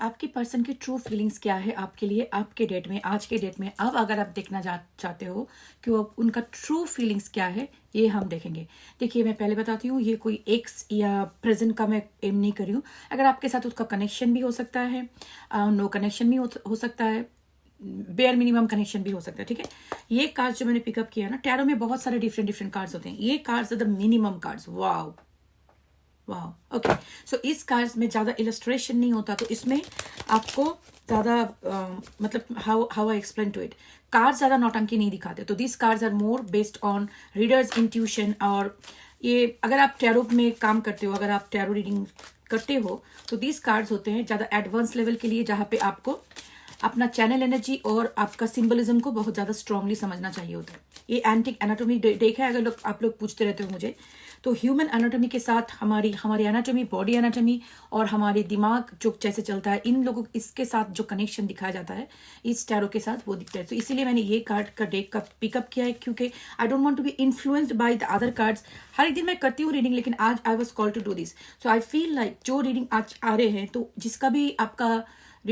आपकी पर्सन की true feelings क्या है आपके लिए आपके डेट में, आज के डेट में। अब अगर आप देखना चाहते हो कि वो उनका ट्रू फीलिंग्स क्या है, ये हम देखेंगे। देखिए, मैं पहले बताती हूँ, ये कोई एक्स या प्रेजेंट का मैं एम नहीं कर रही हूँ। अगर आपके साथ उसका कनेक्शन भी हो सकता है, नो कनेक्शन भी हो सकता है, बेयर मिनिमम कनेक्शन भी हो सकता है, ठीक है। ये कार्ड्स जो मैंने पिकअप किया ना, टैरो में बहुत सारे डिफरेंट डिफरेंट कार्ड्स होते हैं। ये cards are the minimum cards. Wow वाह, ओके। सो इस कार्ड्स में ज़्यादा इलस्ट्रेशन नहीं होता, तो इसमें आपको ज़्यादा मतलब how I explain to it, cards ज़्यादा नौटंकी नहीं दिखाते। तो this cards are more based on readers intuition. और ये अगर आप टैरो में काम करते हो, अगर आप टैरो रीडिंग करते हो, तो दिस कार्ड्स होते हैं ज़्यादा एडवांस लेवल के लिए, जहाँ पे आपको अपना चैनल एनर्जी और आपका सिंबलिज्म को बहुत ज़्यादा स्ट्रांगली समझना चाहिए होता है। ये एंटिक एनाटॉमी देखा है, अगर आप लोग पूछते रहते हो मुझे, तो ह्यूमन एनाटॉमी के साथ हमारी एनाटॉमी, बॉडी एनाटॉमी और हमारे दिमाग जो जैसे चलता है, इन लोगों इसके साथ जो कनेक्शन दिखाया जाता है इस टैरो के साथ, वो दिखता है। तो इसीलिए मैंने ये कार्ड का डेक का पिकअप किया है, क्योंकि I don't want to be influenced by the other cards. हर एक दिन मैं करती हूँ रीडिंग, लेकिन आज I was called to do this. So I feel like जो रीडिंग आज आ रहे हैं, तो जिसका भी आपका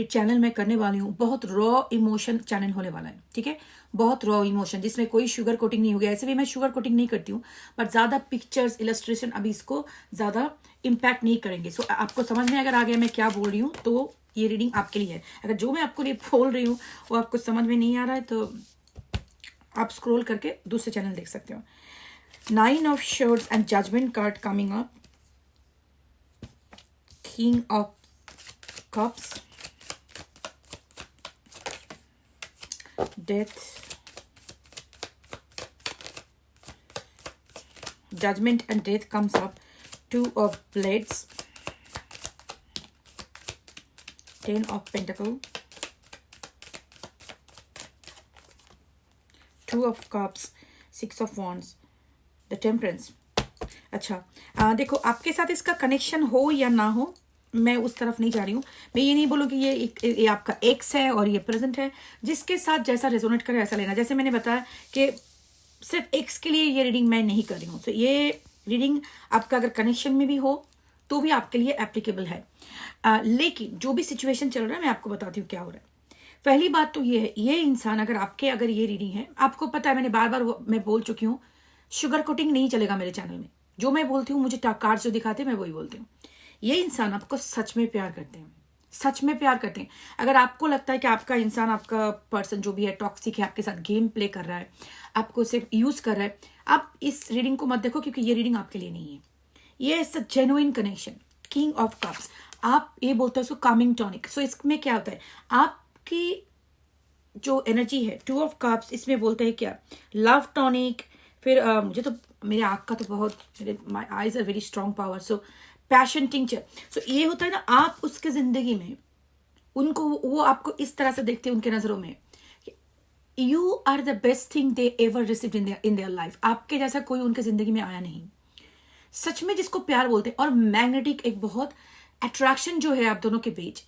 चैनल मैं करने वाली हूँ, बहुत रॉ इमोशन चैनल होने वाला है, ठीक है। बहुत रॉ इमोशन, जिसमें कोई शुगर कोटिंग नहीं होगी। ऐसे भी मैं शुगर कोटिंग नहीं करती हूँ, बट ज़्यादा पिक्चर्स, इलस्ट्रेशन अभी इसको ज़्यादा इम्पैक्ट नहीं करेंगे। सो आपको समझ में अगर आ गया मैं क्या बोल रही हूँ, तो ये रीडिंग आपके लिए है। अगर जो मैं आपको लिए बोल रही हूँ वो आपको समझ में नहीं आ रहा है, तो आप स्क्रॉल करके दूसरे चैनल देख सकते हो। 9 of swords and judgment card coming up, king of cups, death, judgment and death comes up, 2 of blades, 10 of pentacle, 2 of cups, 6 of wands, the temperance। अच्छा, देखो, आपके साथ इसका कनेक्शन हो या ना हो, मैं उस तरफ नहीं जा रही हूँ। मैं ये नहीं बोलूँ कि ये आपका एक्स है और ये प्रेजेंट है। जिसके साथ जैसा रेजोनेट करे ऐसा लेना। जैसे मैंने बताया कि सिर्फ एक्स के लिए ये रीडिंग मैं नहीं कर रही हूँ। तो ये रीडिंग आपका अगर कनेक्शन में भी हो तो भी आपके लिए एप्लीकेबल है। लेकिन जो भी सिचुएशन चल रहा है, मैं आपको बताती हूँ क्या हो रहा है। पहली बात तो ये है, ये इंसान अगर ये रीडिंग है, आपको पता है, मैंने बार बार मैं बोल चुकी हूँ, शुगर कोटिंग नहीं चलेगा मेरे चैनल में। जो मैं बोलती हूँ, मुझे कार्ड जो दिखाते हैं मैं वही बोलती हूँ। ये इंसान आपको सच में प्यार करते हैं, सच में प्यार करते हैं। अगर आपको लगता है कि आपका इंसान, आपका पर्सन जो भी है टॉक्सिक है, आपके साथ गेम प्ले कर रहा है, आपको सिर्फ यूज कर रहा है, आप इस रीडिंग को मत देखो, क्योंकि ये रीडिंग आपके लिए नहीं है। ये is a genuine connection. King of cups, आप ये बोलते हो उसको कामिंग टॉनिक। सो इसमें क्या होता है, आपकी जो एनर्जी है, 2 ऑफ कप्स, इसमें बोलते हैं क्या, लव टॉनिक। फिर मुझे तो मेरे आँख का तो बहुत, my eyes are very strong power. So passion tincture. So ये होता है ना, आप उसके जिंदगी में उनको, वो आपको इस तरह से देखते हैं उनके नजरों में, you are the best thing they ever received in their life. आपके जैसा कोई उनके जिंदगी में आया नहीं। सच में जिसको प्यार बोलते हैं। और मैग्नेटिक एक बहुत अट्रैक्शन जो है आप दोनों के बीच,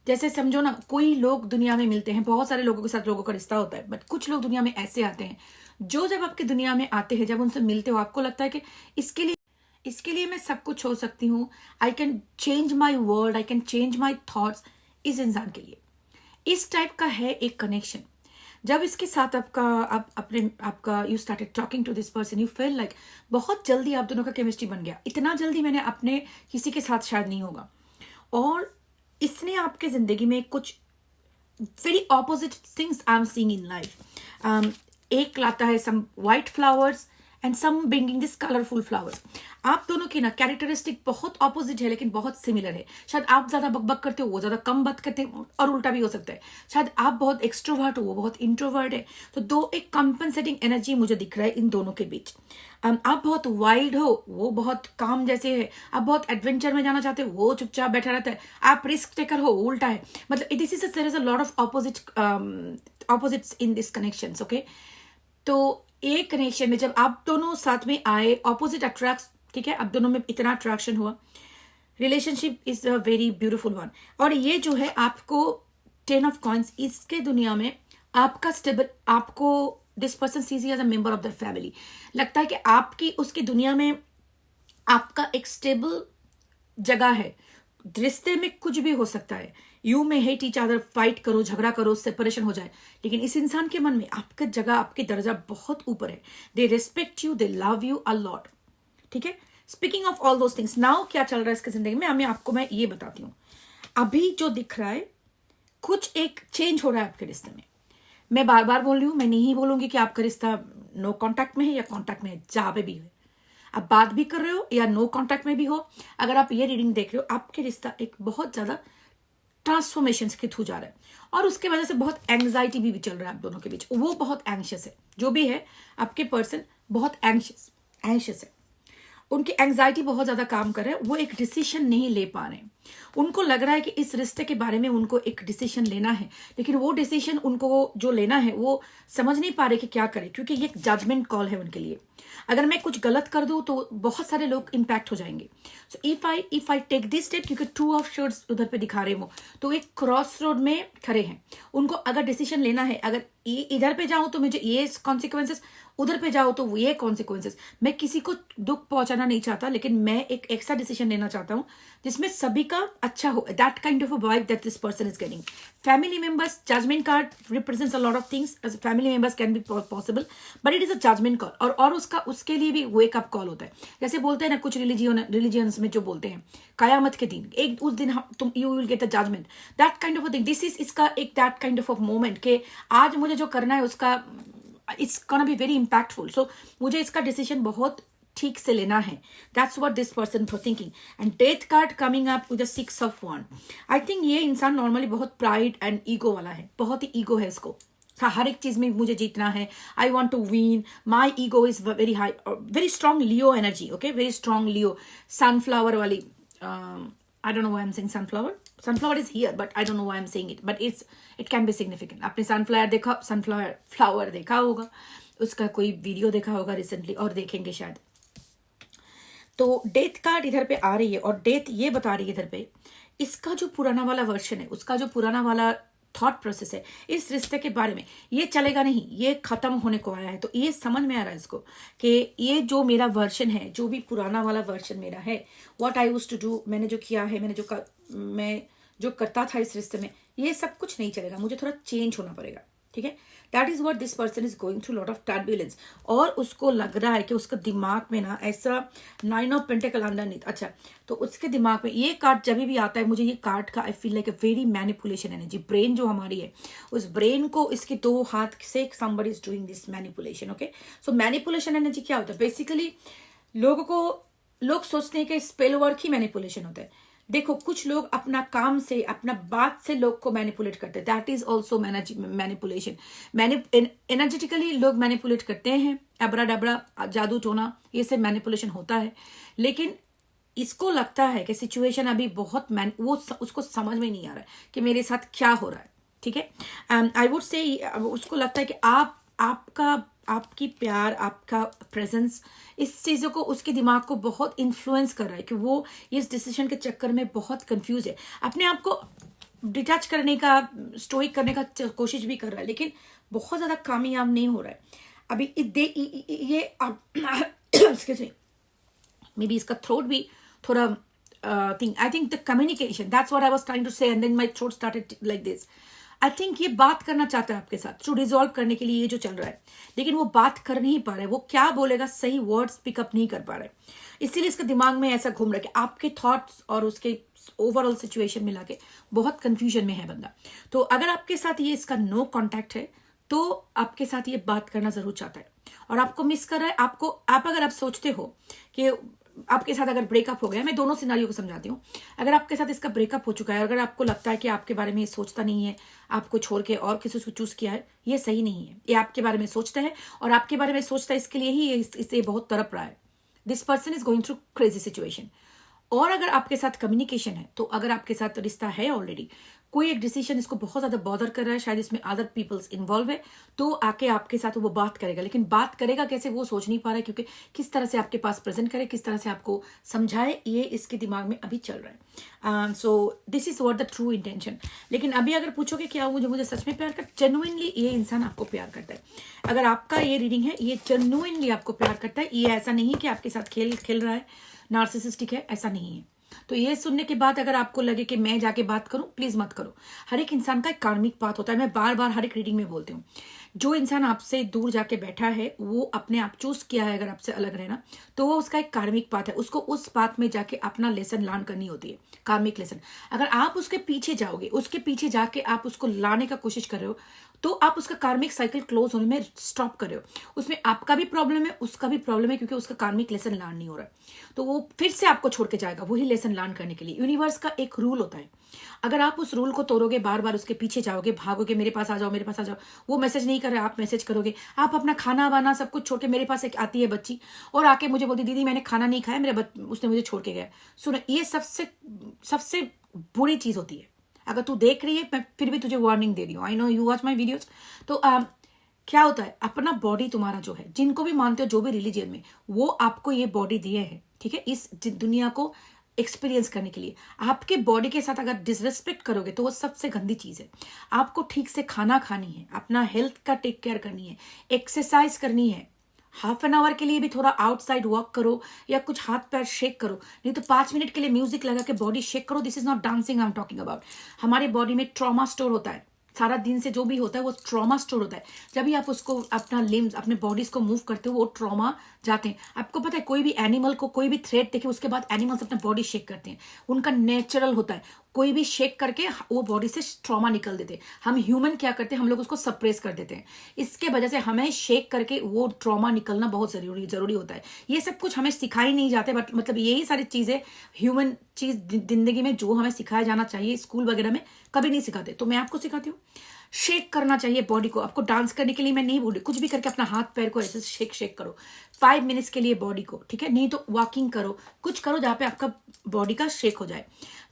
जैसे समझो ना, कोई लोग दुनिया में मिलते हैं, बहुत सारे लोगों के साथ लोगों का रिश्ता होता है, बट कुछ लोग दुनिया में ऐसे आते हैं जो जब आपकी दुनिया में आते हैं, जब उनसे मिलते हो, आपको लगता है कि इसके लिए मैं सब कुछ हो सकती हूँ। I can change my world, I can change my thoughts. इस इंसान के लिए इस टाइप का है एक कनेक्शन। जब इसके साथ आपका you started talking to this person, you feel like बहुत जल्दी आप दोनों का केमिस्ट्री बन गया। इतना जल्दी मैंने अपने किसी के साथ शायद नहीं होगा। और इसने आपके जिंदगी में कुछ very opposite things I am seeing in life. एक लाता है some white flowers and some bringing this colourful flowers. आप दोनों की ना कैरेक्टरिस्टिक बहुत ऑपोजिट है, लेकिन बहुत सिमिलर है। शायद आप ज्यादा बकबक करते हो, वो ज्यादा कम बात करते हैं, और उल्टा भी हो सकता है। शायद आप बहुत एक्सट्रोवर्ट हो, वो बहुत इंट्रोवर्ट है। तो दो एक कंपनसेटिंग एनर्जी मुझे दिख रहा है इन दोनों के बीच। आप बहुत वाइल्ड हो, वो बहुत काम जैसे है। आप बहुत एडवेंचर में जाना चाहते हो, वो चुपचाप बैठा रहता है। आप रिस्क टेकर हो, उल्टा है। मतलब this is there is a lot of opposites in this connections, okay. तो एक कनेक्शन में जब आप दोनों साथ में आए, ऑपोजिट अट्रैक्ट, ठीक है, अब दोनों में इतना अट्रैक्शन हुआ, relationship is a very beautiful one. और ये जो है आपको 10 ऑफ कॉइंस, इसके दुनिया में आपका स्टेबल, आपको this person sees as a member of the family. लगता है कि आपकी उसकी दुनिया में आपका एक स्टेबल जगह है। रिश्ते में कुछ भी हो सकता है, यू में हेट ईच अदर, फाइट करो, झगड़ा करो, सेपरेशन हो जाए, लेकिन इस इंसान के मन में आपका जगह, आपकी दर्जा बहुत ऊपर है। They respect you, they love you a lot. ठीक है, speaking of all those things, now क्या चल रहा है इसकी जिंदगी में, मैं ये बताती हूँ। अभी जो दिख रहा है, कुछ एक चेंज हो रहा है आपके रिश्ते में। मैं बार बार बोल रही हूँ, मैं नहीं बोलूंगी कि आपका रिश्ता नो कांटेक्ट में है या कांटेक्ट में है, जहां पे भी है आप बात भी कर रहे हो या नो कांटेक्ट में भी हो, अगर आप ये रीडिंग देख रहे हो, आपके रिश्ता एक बहुत ज्यादा ट्रांसफॉर्मेशन के थ्रू जा रहा है, और उसके वजह से बहुत एंग्जाइटी भी चल रहा है आप दोनों के बीच। वो बहुत एंग्शियस है, जो भी है आपके पर्सन बहुत एंग्शियस है, उनकी एंग्जाइटी बहुत ज्यादा काम कर रहा है, वो एक डिसीजन नहीं ले पा रहे हैं। उनको लग रहा है कि इस रिश्ते के बारे में उनको एक डिसीजन लेना है, लेकिन वो डिसीजन उनको जो लेना है वो समझ नहीं पा रहे कि क्या करें, क्योंकि ये एक जजमेंट कॉल है उनके लिए। अगर मैं कुछ गलत कर दूं तो बहुत सारे लोग इंपैक्ट हो जाएंगे। So if I take this step, क्योंकि 2 ऑफ शॉर्ट्स उधर पे दिखा रहे हो, तो एक क्रॉस रोड में खड़े हैं। उनको अगर डिसीजन लेना है, अगर इधर पे जाऊं तो मुझे ये कॉन्सिक्वेंसेस, उधर पे जाओ तो ये कॉन्सिक्वेंसेस। मैं किसी को दुख पहुंचाना नहीं चाहता, लेकिन मैं एक ऐसा डिसीजन लेना चाहता हूं जिसमें सभी का अच्छा हो। That kind of a vibe that this person is getting. Family members, judgment card represents a lot of things. Family members can be possible, but it is a judgment call, और उसके लिए भी वेक अप कॉल होता है। जैसे बोलते हैं ना कुछ रिलीजियंस में जो बोलते हैं, कयामत के दिन, एक उस दिन तुम you will get a judgment, that kind of a thing. This is इसका एक दैट काइंड ऑफ मोमेंट के आज मुझे जो करना है उसका it's gonna be very impactful. So मुझे इसका डिसीजन बहुत ठीक से लेना है। That's what this person for thinking. And death card coming up with the 6 of wand. I think ये इंसान नॉर्मली बहुत प्राइड एंड ईगो वाला है, बहुत ही ईगो है इसको, हर एक चीज में मुझे जीतना है, I want to win, my ego is very high, very strong Leo energy. Okay, very strong Leo, sunflower वाली, I don't know why I'm saying sunflower. Sunflower is here, but I don't know why I'm saying it. But it can be significant. आपने sunflower देखा होगा, उसका कोई video देखा होगा recently, और देखेंगे शायद। तो डेथ कार्ड इधर पे आ रही है, और डेथ ये बता रही है इधर पे, इसका जो पुराना वाला वर्जन है, उसका जो पुराना वाला थॉट प्रोसेस है इस रिश्ते के बारे में, ये चलेगा नहीं, ये खत्म होने को आया है। तो ये समझ में आ रहा है इसको कि ये जो मेरा वर्जन है, जो भी पुराना वाला वर्जन मेरा है, what I used to do, मैंने जो किया है, मैं जो करता था इस रिश्ते में, ये सब कुछ नहीं चलेगा, मुझे थोड़ा चेंज होना पड़ेगा। ठीक है, that is what this person is going through lot of turbulence. और उसको लग रहा है कि उसका दिमाग में ना ऐसा 9 ऑफ पेंटिकल अंडरनीथ। अच्छा, तो उसके दिमाग में ये कार्ड जब भी आता है, मुझे ये कार्ड का आई feel like a very manipulation energy. Brain जो हमारी है, उस ब्रेन को इसके 2 हाथ से somebody is doing this manipulation. Okay, so manipulation energy क्या होता है? बेसिकली लोग सोचते हैं कि स्पेल वर्क ही मैनिपुलेशन होता है। देखो, कुछ लोग अपना काम से, अपना बात से लोग को मैनिपुलेट करते हैं, that is also manipulation. Energetically लोग मैनिपुलेट करते हैं, अबरा डबरा, जादू टोना, ये सब मैनिपुलेशन होता है। लेकिन इसको लगता है कि सिचुएशन अभी बहुत उसको समझ में नहीं आ रहा है कि मेरे साथ क्या हो रहा है। ठीक है, आई वुड से उसको लगता है कि आपकी प्यार, आपका प्रेजेंस, इस चीज़ों को, उसके दिमाग को बहुत इन्फ्लुएंस कर रहा है कि वो इस डिसीजन के चक्कर में बहुत कंफ्यूज है, अपने आप को डिटैच करने का, स्टोइक करने का कोशिश भी कर रहा है, लेकिन बहुत ज़्यादा कामयाब नहीं हो रहा है अभी। ये एक्सक्यूज मी, मे बी इसका थ्रोट भी थोड़ा thing, I think the communication, that's what I was trying to say, and then my throat started like this. I think ये बात करना चाहता है आपके साथ, टू रिजॉल्व करने के लिए ये जो चल रहा है, लेकिन वो बात कर नहीं पा रहा है, वो क्या बोलेगा, सही वर्ड्स पिकअप नहीं कर पा रहा है, इसीलिए इसके दिमाग में ऐसा घूम रहा है कि आपके थॉट्स और उसके ओवरऑल सिचुएशन मिला के बहुत कंफ्यूजन में है बंदा। तो अगर आपके साथ ये इसका नो कॉन्टैक्ट है, तो आपके साथ ये बात करना जरूर चाहता है और आपको मिस कर रहा है। अगर आप सोचते हो कि आपके साथ अगर ब्रेकअप हो गया, मैं दोनों सिनारियो को समझाती हूँ। अगर आपके साथ इसका ब्रेकअप हो चुका है, अगर आपको लगता है कि आपके बारे में ये सोचता नहीं है, आपको छोड़ के और किसी को चूज किया है, ये सही नहीं है। ये आपके बारे में सोचता है, और आपके बारे में सोचता है इसके लिए ही इससे बहुत तड़प रहा है। This person is going through crazy situation. और अगर आपके साथ कम्युनिकेशन है, तो अगर आपके साथ रिश्ता है ऑलरेडी, कोई एक डिसीजन इसको बहुत ज्यादा बॉदर कर रहा है, शायद इसमें अदर पीपल्स इन्वॉल्व है, तो आके आपके साथ वो बात करेगा। लेकिन बात करेगा कैसे वो सोच नहीं पा रहा है, क्योंकि किस तरह से आपके पास प्रेजेंट करे, किस तरह से आपको समझाए, ये इसके दिमाग में अभी चल रहा है। So this is what the true intention. लेकिन अभी अगर पूछोगे क्या मुझे सच में प्यार करता, जेन्युइनली ये इंसान आपको प्यार करता है। अगर आपका ये रीडिंग है, ये जेन्युइनली आपको प्यार करता है। ये ऐसा नहीं कि आपके साथ खेल रहा है, नार्सिसिस्टिक है, ऐसा नहीं है। तो ये सुनने के बाद अगर आपको लगे कि मैं जाके बात करूं, प्लीज मत करो। हर एक इंसान का एक कार्मिक पाथ होता है। मैं बार बार हर एक रीडिंग में बोलती हूँ, जो इंसान आपसे दूर जाके बैठा है वो अपने आप चूज किया है अगर आपसे अलग रहना, तो वो उसका एक कार्मिक पाथ है। उसको उस पाथ में जाके अपना लेसन लर्न करनी होती है, कार्मिक लेसन। अगर आप उसके पीछे जाओगे, उसके पीछे जाके आप उसको लाने का कोशिश कर रहे हो, तो आप उसका कार्मिक साइकिल क्लोज होने में स्टॉप कर रहे हो। उसमें आपका भी प्रॉब्लम है, उसका भी प्रॉब्लम है, क्योंकि उसका कार्मिक लेसन लर्न नहीं हो रहा है। तो वो फिर से आपको छोड़ के जाएगा वही लेसन लर्न करने के लिए। यूनिवर्स का एक रूल होता है, अगर आप उस रूल को तोड़ोगे, बार बार उसके पीछे जाओगे, भागोगे, मेरे पास आ जाओ, मेरे पास आ जाओ, वो मैसेज नहीं कर रहा, आप मैसेज करोगे, आप अपना खाना वाना सब कुछ छोड़ के, मेरे पास एक आती है बच्ची और आके मुझे बोलती, दीदी मैंने खाना नहीं खाया, उसने मुझे छोड़ के गया। सुनो, ये सबसे सबसे बुरी चीज होती है। अगर तू देख रही है, मैं फिर भी तुझे वार्निंग दे रही हूँ, I know you watch my videos. तो क्या होता है, अपना बॉडी तुम्हारा जो है, जिनको भी मानते हो, जो भी रिलीजियन में, वो आपको ये बॉडी दिए है, ठीक है, इस दुनिया को एक्सपीरियंस करने के लिए। आपके बॉडी के साथ अगर डिसरेस्पेक्ट करोगे तो वो सबसे गंदी चीज है। आपको ठीक से खाना खानी है, अपना हेल्थ का टेक केयर करनी है, एक्सरसाइज करनी है। हाफ एन आवर के लिए भी थोड़ा आउटसाइड वॉक करो या कुछ हाथ पैर शेक करो, नहीं तो 5 मिनट के लिए म्यूजिक लगा के बॉडी शेक करो। This is not dancing I am talking about. हमारे बॉडी में ट्रॉमा स्टोर होता है, सारा दिन से जो भी होता है वो ट्रॉमा स्टोर होता है। जब भी आप उसको अपना लिम्स, अपने बॉडीज को मूव करते हो, वो ट्रॉमा जाते हैं। आपको पता है, कोई भी एनिमल को कोई भी थ्रेट देखे उसके बाद एनिमल्स अपना बॉडी शेक करते हैं, उनका नेचुरल होता है। कोई भी शेक करके वो बॉडी से ट्रॉमा निकल देते हैं। हम ह्यूमन क्या करते हैं, हम लोग उसको सप्रेस कर देते हैं। इसके वजह से हमें शेक करके वो ट्रॉमा निकलना बहुत जरूरी होता है। ये सब कुछ हमें सिखाई नहीं जाते, बट मतलब यही सारी चीजें ह्यूमन चीज जिंदगी में जो हमें सिखाया जाना चाहिए, स्कूल वगैरह में कभी नहीं सिखाते, तो मैं आपको सिखाती हूँ। शेक करना चाहिए बॉडी को। आपको डांस करने के लिए मैं नहीं बोल रही, कुछ भी करके अपना हाथ पैर को ऐसे शेक करो 5 मिनट्स के लिए बॉडी को, ठीक है, नहीं तो वॉकिंग करो, कुछ करो जहाँ पे आपका बॉडी का शेक हो जाए।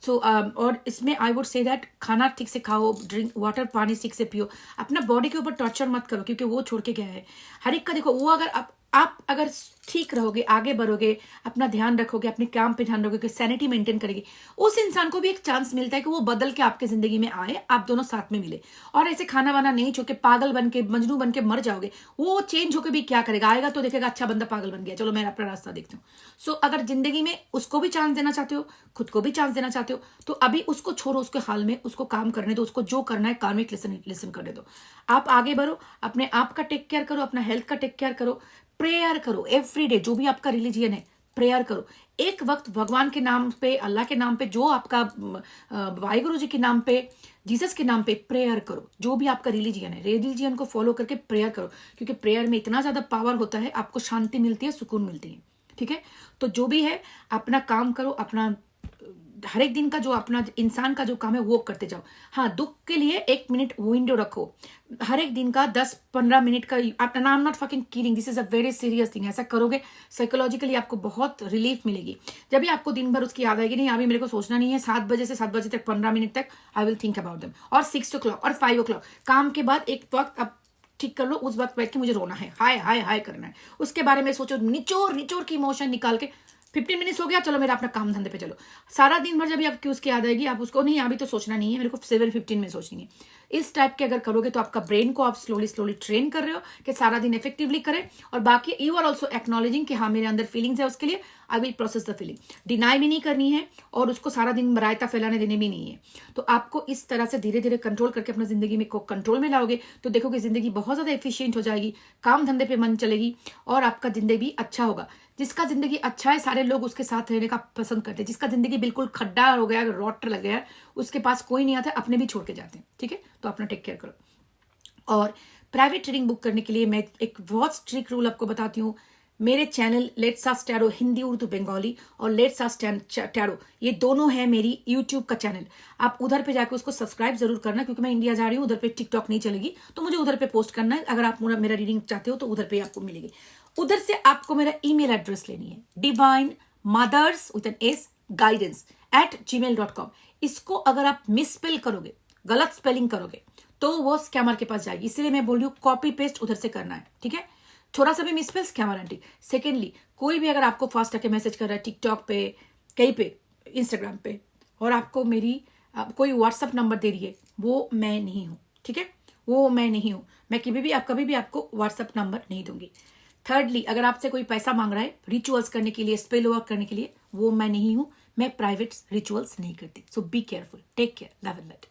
सो और इसमें आई वुड से दैट खाना ठीक से खाओ, ड्रिंक वाटर, पानी ठीक से पियो। अपना बॉडी के ऊपर टॉर्चर मत करो, क्योंकि वो छोड़ के गया है। हर एक का देखो, वो अगर आप अगर ठीक रहोगे, आगे बढ़ोगे, अपना ध्यान रखोगे, अपने काम पे ध्यान रखोगे, सैनिटी मेंटेन करेगी, उस इंसान को भी एक चांस मिलता है कि वो बदल के आपके जिंदगी में आए, आप दोनों साथ में मिले। और ऐसे खाना वाना नहीं छोड़ के पागल बन के, मजनू बन के मर जाओगे, वो चेंज होकर भी क्या करेगा, आएगा तो देखेगा अच्छा बंदा पागल बन गया, चलो मैं अपना रास्ता देखती हूँ। सो अगर जिंदगी में उसको भी चांस देना चाहते हो, खुद को भी चांस देना चाहते हो, तो अभी उसको छोड़ो, उसके हाल में उसको काम करने दो, उसको जो करना है कार्मिक लिसन करने दो। आप आगे बढ़ो, अपने आप का टेक केयर करो, अपना हेल्थ का टेक केयर करो, प्रेयर करो एवरी डे। जो भी आपका रिलीजियन है, प्रेयर करो। एक वक्त भगवान के नाम पे, अल्लाह के नाम पे, जो आपका वाहिगुरु जी के नाम पे, जीसस के नाम पे प्रेयर करो। जो भी आपका रिलीजियन है, रिलीजियन को फॉलो करके प्रेयर करो, क्योंकि प्रेयर में इतना ज्यादा पावर होता है, आपको शांति मिलती है, सुकून मिलती है, ठीक है। तो जो भी है, अपना काम करो, अपना हर एक दिन का जो अपना इंसान का जो काम है वो करते जाओ। हाँ, दुख के लिए 1 मिनट विंडो रखो, हर एक दिन का 10-15 मिनट का। I am not fucking kidding, this is a very serious thing. ऐसा करोगे साइकोलॉजिकली आपको बहुत रिलीफ मिलेगी। जब भी आपको दिन भर उसकी याद आएगी, नहीं अभी मेरे को सोचना नहीं है, 7 बजे से 7 बजे तक 15 मिनट तक I will think about them, और 6 o'clock और 5 o'clock काम के बाद एक वक्त आप ठीक कर लो, उस वक्त बैठ के मुझे रोना है, हाय हाय हाय करना है, उसके बारे में सोचो, निचोड़ की इमोशन निकाल के 15 मिनट्स हो गया, चलो मेरा अपना काम धंधे पे चलो। सारा दिन भर जब भी आपकी उसकी याद आएगी, आप उसको नहीं अभी तो सोचना नहीं है, मेरे को 7-15 में सोचनी है। इस टाइप के अगर करोगे तो आपका ब्रेन को आप स्लोली ट्रेन कर रहे हो कि सारा दिन इफेक्टिवली करे। और बाकी यू आर ऑल्सो एक्नॉलेजिंग कि हाँ मेरे अंदर फीलिंग्स है, उसके लिए I will process the feeling. Deny भी नहीं करनी है और उसको सारा दिन रायता फैलाने देने भी नहीं है। तो आपको इस तरह से धीरे धीरे कंट्रोल करके अपना जिंदगी में कंट्रोल में लाओगे तो देखोगे जिंदगी बहुत ज्यादा एफिशिएंट हो जाएगी, काम धंधे पे मन चलेगी और आपका जिंदगी भी अच्छा होगा। जिसका जिंदगी अच्छा है, सारे लोग उसके साथ रहने का पसंद करते हैं। जिसका जिंदगी बिल्कुल खड्डा हो गया, रॉट लग गया, उसके पास कोई नहीं आता, अपने भी छोड़ के जाते हैं, ठीक है। तो अपना टेक केयर करो। और प्राइवेट रीडिंग बुक करने के लिए मैं एक बहुत स्ट्रिक्ट रूल आपको बताती हूँ। मेरे channel let's ask tarot Hindi, Urdu, Bengali और लेट्स आस्क टैरो, ये दोनों है मेरी यूट्यूब का चैनल। आप उधर पे जाके उसको सब्सक्राइब जरूर करना, क्योंकि मैं इंडिया जा रही हूँ, उधर पे टिकटॉक नहीं चलेगी, तो मुझे उधर पे पोस्ट करना है। अगर आप मेरा रीडिंग चाहते हो तो उधर पे आपको मिलेगी। उधर से आपको मेरा ईमेल एड्रेस लेनी है, divinemothers@gmail.com। इसको अगर आप मिसस्पेल करोगे, गलत स्पेलिंग करोगे, तो वो स्कैमर के पास जाएगी। इसलिए मैं बोल रही हूँ कॉपी पेस्ट उधर से करना है, ठीक है। थोड़ा सा भी मिसस्पेल, स्कैमर आंटी। सेकेंडली, कोई भी अगर आपको फास्ट आके मैसेज कर रहा है टिकटॉक पे, कहीं पे, इंस्टाग्राम पे, और आपको मेरी कोई व्हाट्सअप नंबर दे रही है, वो मैं नहीं हूँ, ठीक है, वो मैं नहीं हूँ। मैं कभी भी आपको व्हाट्सअप नंबर नहीं दूंगी। थर्डली, अगर आपसे कोई पैसा मांग रहा है रिचुअल्स करने के लिए, स्पेल वर्क करने के लिए, वो मैं नहीं हूं। मैं प्राइवेट रिचुअल्स नहीं करती. So be careful. Take care. Love and light.